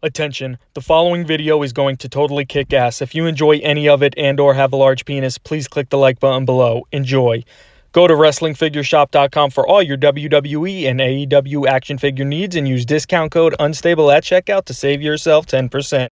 Attention, the following video is going to totally kick ass. If you enjoy any of it and or have a large penis, please click the like button below. Enjoy. Go to WrestlingFigureShop.com for all your WWE and AEW action figure needs and use discount code UNSTABLE at checkout to save yourself 10%.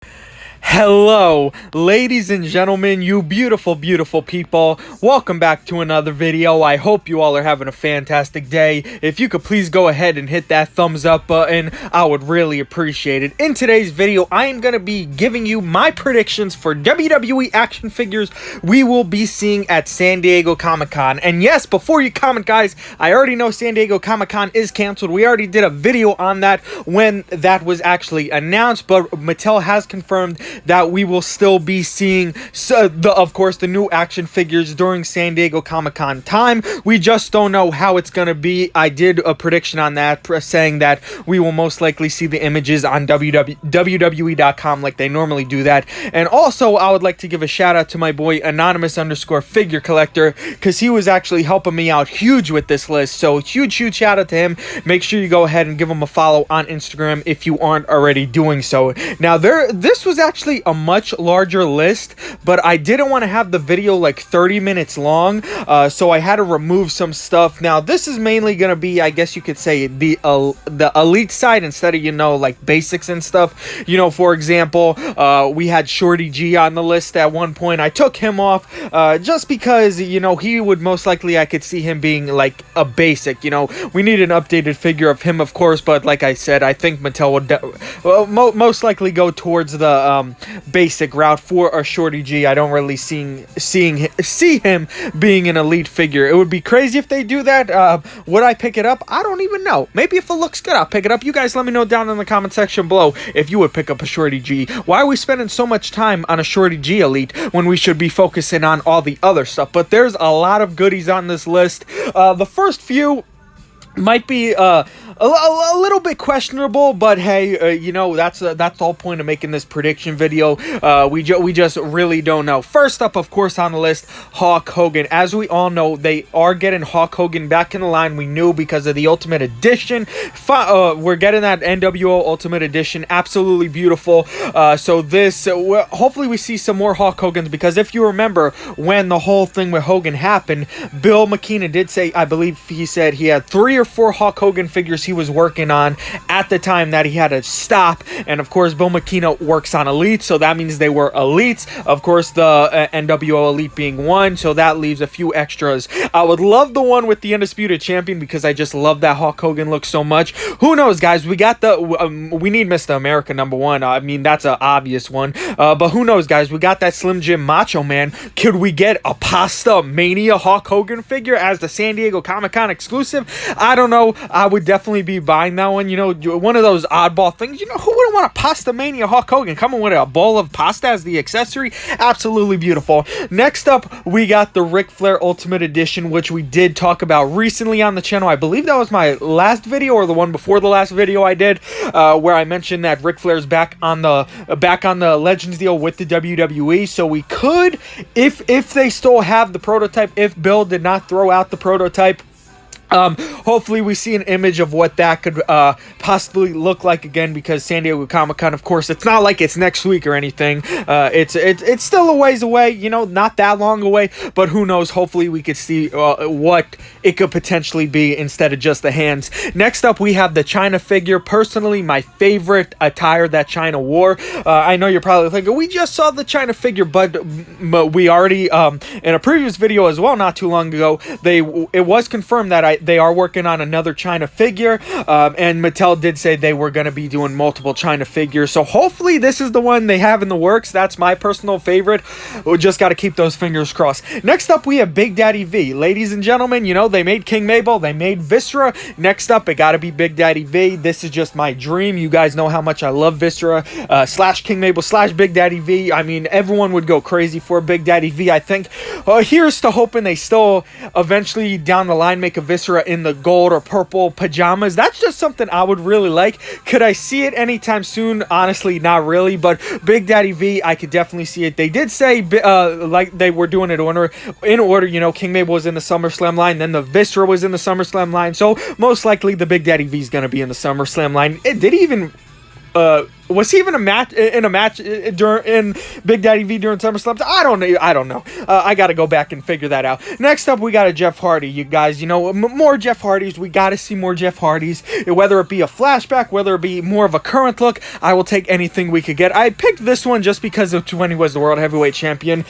Hello, ladies and gentlemen, you beautiful, beautiful people. Welcome back to another video. I hope you all are having a fantastic day. If you could please go ahead and hit that thumbs up button, I would really appreciate it. In today's video, I am going to be giving you my predictions for WWE action figures we will be seeing at San Diego Comic-Con. And yes, before you comment, guys, I already know San Diego Comic-Con is canceled. We already did a video on that when that was actually announced, but Mattel has confirmed that we will still be seeing, of course, the new action figures during San Diego Comic-Con time. We just don't know how it's going to be. I did a prediction on that, saying that we will most likely see the images on WWE.com like they normally do that. And also, I would like to give a shout out to my boy Anonymous_Figure Collector, because he was actually helping me out huge with this list. So huge shout out to him. Make sure you go ahead and give him a follow on Instagram if you aren't already doing so. Now, this was actually a much larger list, but I didn't want to have the video like 30 minutes long, so I had to remove some stuff. Now, this is mainly going to be, I guess you could say, the elite side instead of, like basics and stuff. For example, we had Shorty G on the list at one point. I took him off just because, he would most likely, I could see him being like a basic. We need an updated figure of him, of course, but like I said, I think Mattel would most likely go towards the basic route for a Shorty G. I don't really see him being an elite figure. It would be crazy if they do that. Would I pick it up? I don't even know. Maybe if it looks good, I'll pick it up. You guys let me know down in the comment section below if you would pick up a Shorty G. Why are we spending so much time on a Shorty G elite when we should be focusing on all the other stuff? But there's a lot of goodies on this list. The first few might be a little bit questionable, but hey, that's the whole point of making this prediction video. We just really don't know. First up, of course, on the list, Hulk Hogan. As we all know, they are getting Hulk Hogan back in the line. We knew because of the Ultimate Edition. We're getting that NWO Ultimate Edition. Absolutely beautiful. So this, hopefully we see some more Hulk Hogans, because if you remember when the whole thing with Hogan happened, Bill McKenna did say, I believe he said he had 3 or 4 Hulk Hogan figures he was working on at the time that he had to stop. And of course, Bill McKenna works on Elite, so that means they were Elites. Of course, the NWO Elite being one, so that leaves a few extras. I would love the one with the Undisputed Champion, because I just love that Hulk Hogan look so much. Who knows, guys? We got we need Mr. America #1. I mean, that's an obvious one. But who knows, guys? We got that Slim Jim Macho Man. Could we get a Pasta Mania Hulk Hogan figure as the San Diego Comic-Con exclusive? I don't know. I would definitely be buying that one. One of those oddball things. Who wouldn't want a Pasta Mania Hulk Hogan coming with a bowl of pasta as the accessory? Absolutely beautiful. Next up, we got the Ric Flair Ultimate Edition, which we did talk about recently on the channel. I believe that was my last video, or the one before the last video I did, where I mentioned that Ric Flair's back on the Legends deal with the WWE. So we could, if they still have the prototype, if Bill did not throw out the prototype, hopefully we see an image of what that could possibly look like again, because San Diego Comic-Con, of course, it's not like it's next week or anything. It's still a ways away, not that long away, but who knows? Hopefully we could see what it could potentially be instead of just the hands. Next up, we have the China figure. Personally, my favorite attire that China wore. I know you're probably thinking, we just saw the China figure, but we already, in a previous video as well, not too long ago, it was confirmed that they are working on another China figure, and Mattel did say they were going to be doing multiple China figures, so hopefully this is the one they have in the works. That's my personal favorite. We just got to keep those fingers crossed. Next up, we have Big Daddy V. Ladies and gentlemen, they made King Mabel, they made Viscera. Next up, it got to be Big Daddy V. This is just my dream. You guys know how much I love Viscera / King Mabel / Big Daddy V. I mean, everyone would go crazy for Big Daddy V. I think here's to hoping they still eventually down the line make a Viscera in the gold or purple pajamas. That's just something I would really like. Could I see it anytime soon? Honestly, not really, but Big Daddy V, I could definitely see it. They did say like they were doing it in order, King Mabel was in the SummerSlam line, then the Viscera was in the SummerSlam line, so most likely the Big Daddy V is going to be in the SummerSlam line. It did even Was he even in a match in Big Daddy V during SummerSlam? I don't know. I got to go back and figure that out. Next up, we got a Jeff Hardy. You guys, more Jeff Hardys. We got to see more Jeff Hardys. Whether it be a flashback, whether it be more of a current look, I will take anything we could get. I picked this one just because of when he was the World Heavyweight Champion.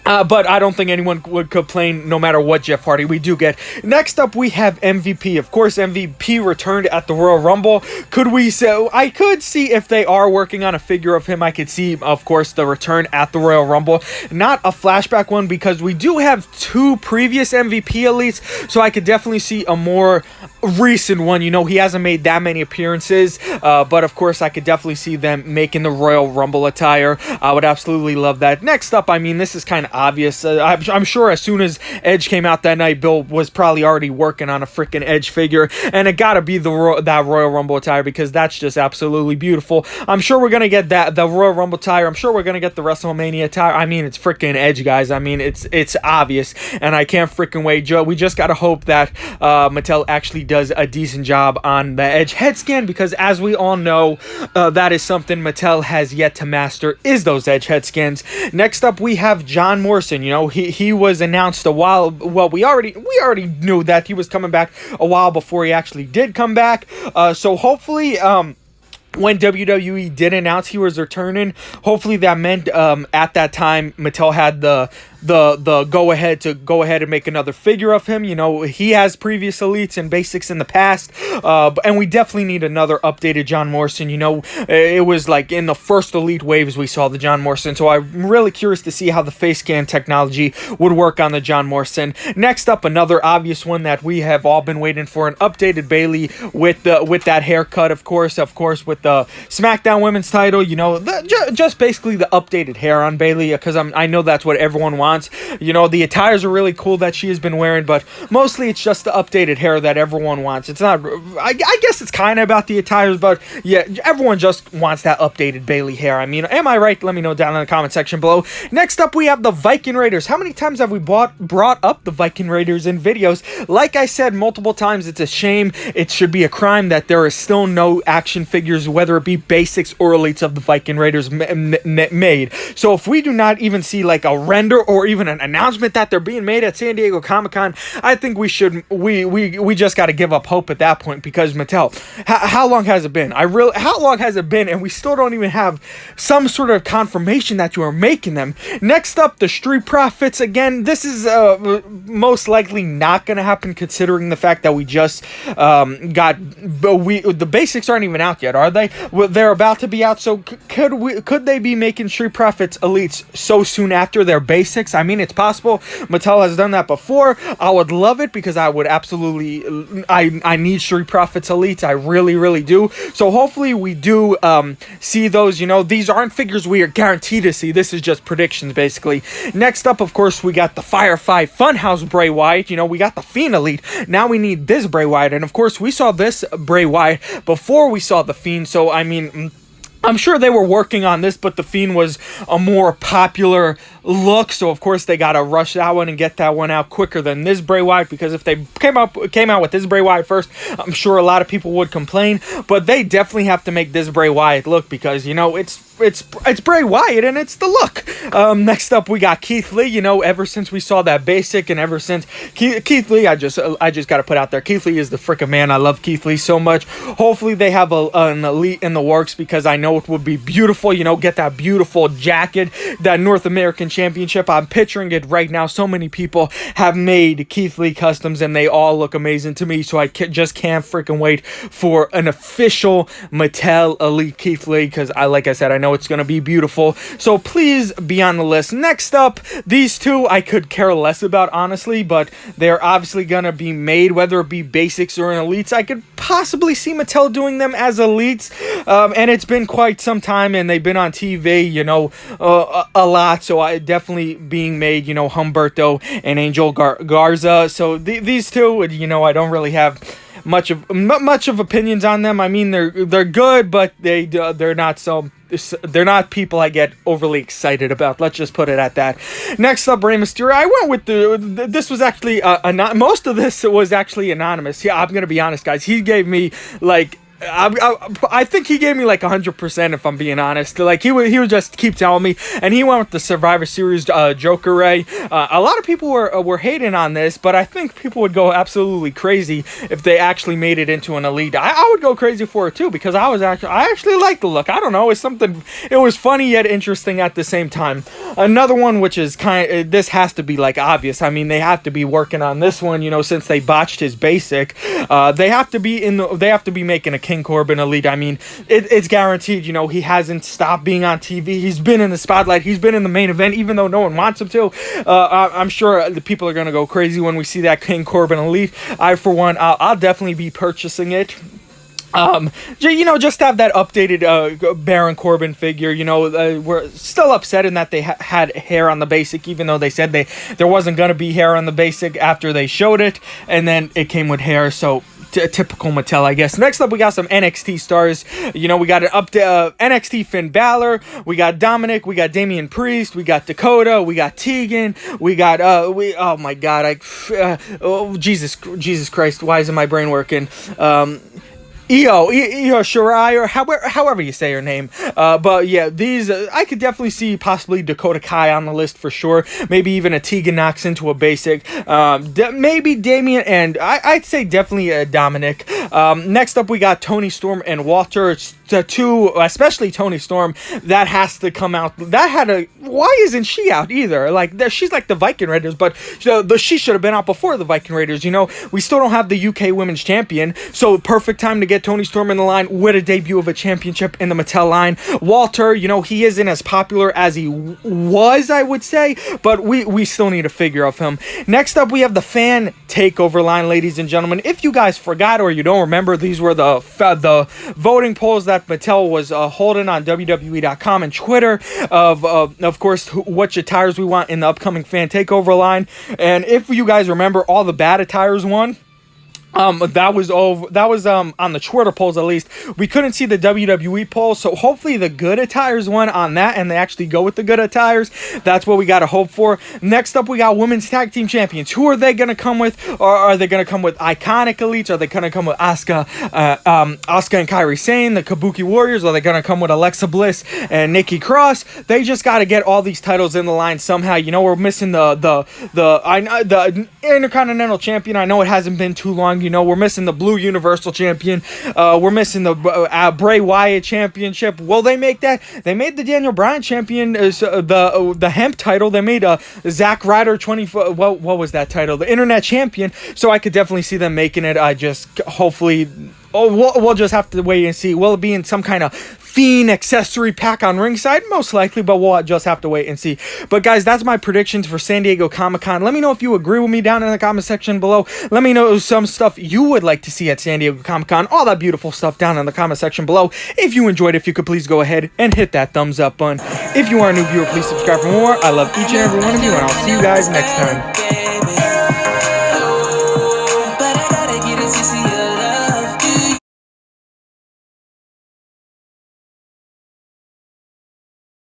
But I don't think anyone would complain no matter what Jeff Hardy we do get. Next up, we have MVP. Of course, MVP returned at the Royal Rumble. I could see if they are working on a figure of him. I could see, of course, the return at the Royal Rumble. Not a flashback one because we do have 2 previous MVP elites, so I could definitely see a more recent one. He hasn't made that many appearances, but of course, I could definitely see them making the Royal Rumble attire. I would absolutely love that. Next up, I mean, this is kind of obvious. I'm sure as soon as Edge came out that night, Bill was probably already working on a freaking Edge figure, and it gotta be that Royal Rumble attire because that's just absolutely beautiful. I'm sure we're gonna get the Royal Rumble attire. I'm sure we're gonna get the WrestleMania attire. I mean, it's freaking Edge, guys. I mean, it's obvious, and I can't freaking wait. Joe, we just gotta hope that Mattel actually does a decent job on the Edge head scan because, as we all know, that is something Mattel has yet to master, is those Edge head scans. Next up, we have John Morrison. He was announced a while. Well, we already knew that he was coming back a while before he actually did come back. So hopefully, when WWE did announce he was returning, hopefully that meant at that time Mattel had the go ahead and make another figure of him. He has previous elites and basics in the past, and we definitely need another updated John Morrison. It was like in the first elite waves we saw the John Morrison, so I'm really curious to see how the face scan technology would work on the John Morrison. Next up, another obvious one that we have all been waiting for, an updated Bayley with that haircut, of course with the SmackDown Women's title. Just basically the updated hair on Bayley, because I know that's what everyone wants. The attires are really cool that she has been wearing, but mostly it's just the updated hair that everyone wants. It's not, I guess it's kind of about the attires, but yeah, everyone just wants that updated Bayley hair. I mean, am I right? Let me know down in the comment section below. Next up, we have the Viking Raiders. How many times have we brought up the Viking Raiders in videos? Like I said multiple times, it's a shame. It should be a crime that there is still no action figures, whether it be basics or elites, of the Viking Raiders made. So if we do not even see like a render or even an announcement that they're being made at San Diego Comic-Con, I think we just got to give up hope at that point, because Mattel, how long has it been? How long has it been, and we still don't even have some sort of confirmation that you are making them? Next up, the Street Profits. Again, this is most likely not going to happen, considering the fact that we just the basics aren't even out yet, are they? Well, they're about to be out, so could they be making Street Profits elites so soon after their basics? I mean, it's possible. Mattel has done that before. I would love it, because I would absolutely, I need Street Profits elites. I really do. So hopefully we do see those. These aren't figures we are guaranteed to see. This is just predictions, basically. Next up, of course, we got the Firefly Funhouse Bray Wyatt. We got the Fiend elite. Now we need this Bray Wyatt, and of course we saw this Bray Wyatt before we saw the Fiend. So I mean, I'm sure they were working on this, but the Fiend was a more popular look, so of course they gotta rush that one and get that one out quicker than this Bray Wyatt, because if they came out with this Bray Wyatt first, I'm sure a lot of people would complain. But they definitely have to make this Bray Wyatt look, because it's Bray Wyatt and it's the look. Next up, we got Keith Lee. Ever since we saw that basic, and ever since Keith Lee, I just gotta put out there, Keith Lee is the frickin' man. I love Keith Lee so much. Hopefully they have an elite in the works, because I know it would be beautiful. Get that beautiful jacket, that North American Championship. I'm picturing it right now. So many people have made Keith Lee customs, and they all look amazing to me. So I just can't freaking wait for an official Mattel Elite Keith Lee, because like I said, I know it's going to be beautiful. So please be on the list. Next up, these two I could care less about, honestly, but they're obviously going to be made, whether it be basics or in elites. I could possibly see Mattel doing them as elites, and it's been quite some time, and they've been on TV, a lot. So I definitely being made, Humberto and Angel Garza. So these two, I don't really have much of opinions on them. I mean, they're good, but they're not people I get overly excited about. Let's just put it at that. Next up, Rey Mysterio. I went with this was actually most of this was actually anonymous. Yeah, I'm gonna be honest, guys. He gave me like I think he gave me like 100% if I'm being honest. Like he would just keep telling me, and he went with the Survivor Series Joker Ray. A lot of people were hating on this, but I think people would go absolutely crazy if they actually made it into an elite. I would go crazy for it too, because I actually liked the look. I don't know, it was funny yet interesting at the same time. Another one which is this has to be like obvious. I mean, they have to be working on this one, you know, since they botched his basic. They have to be making a King Corbin elite. I mean, it's guaranteed. You know, he hasn't stopped being on TV. He's been in the spotlight. He's been in the main event, even though no one wants him to. I'm sure the people are gonna go crazy when we see that King Corbin elite. I, for one, I'll definitely be purchasing it. You know, just have that updated Baron Corbin figure. You know, we're still upset in that they had hair on the basic, even though they said there wasn't gonna be hair on the basic after they showed it, and then it came with hair. So typical Mattel, I guess. Next up, we got some NXT stars. You know, we got an NXT Finn Balor, we got Dominic, we got Damian Priest, we got Dakota, we got Tegan, we got oh my god, Jesus Christ, why isn't my brain working? Io Shirai, or however you say her name. But yeah, these I could definitely see possibly Dakota Kai on the list for sure. Maybe even a Tegan Knox into a basic. Maybe Damian, and I'd say definitely Dominic. Next up, we got Toni Storm and Walter. It's the two, especially Toni Storm, that has to come out. Why isn't she out either? Like, she's like the Viking Raiders, but she should have been out before the Viking Raiders. You know, we still don't have the UK Women's Champion, so perfect time to get Toni Storm in the line with a debut of a championship in the Mattel line. Walter, you know, he isn't as popular as he was, I would say, but we still need a figure of him. Next up, we have the fan takeover line, ladies and gentlemen. If you guys forgot or you don't remember, these were the voting polls that Mattel was holding on WWE.com and Twitter of course, what attires we want in the upcoming fan takeover line. And if you guys remember, all the bad attires won. That was on the Twitter polls, at least. We couldn't see the WWE polls, so hopefully the good attires won on that, and they actually go with the good attires. That's what we got to hope for. Next up, we got Women's Tag Team Champions. Who are they going to come with? Or are they going to come with iconic elites? Are they going to come with Asuka and Kairi Sane, the Kabuki Warriors? Are they going to come with Alexa Bliss and Nikki Cross? They just got to get all these titles in the line somehow. You know, we're missing the Intercontinental Champion. I know it hasn't been too long. You know, we're missing the Blue Universal Champion. We're missing the Bray Wyatt Championship. Well, they make that. They made the Daniel Bryan Champion the hemp title. They made Zack Ryder 24. What was that title? The Internet Champion. So I could definitely see them making it. I just hopefully. We'll just have to wait and see. Will it be in some kind of Fiend accessory pack on ringside? Most likely, but we'll just have to wait and see. But guys, that's my predictions for San Diego Comic-Con. Let me know if you agree with me down in the comment section below. Let me know some stuff you would like to see at San Diego Comic-Con. All that beautiful stuff down in the comment section below. If you enjoyed, if you could please go ahead and hit that thumbs up button. If you are a new viewer, please subscribe for more. I love each and every one of you, and I'll see you guys next time.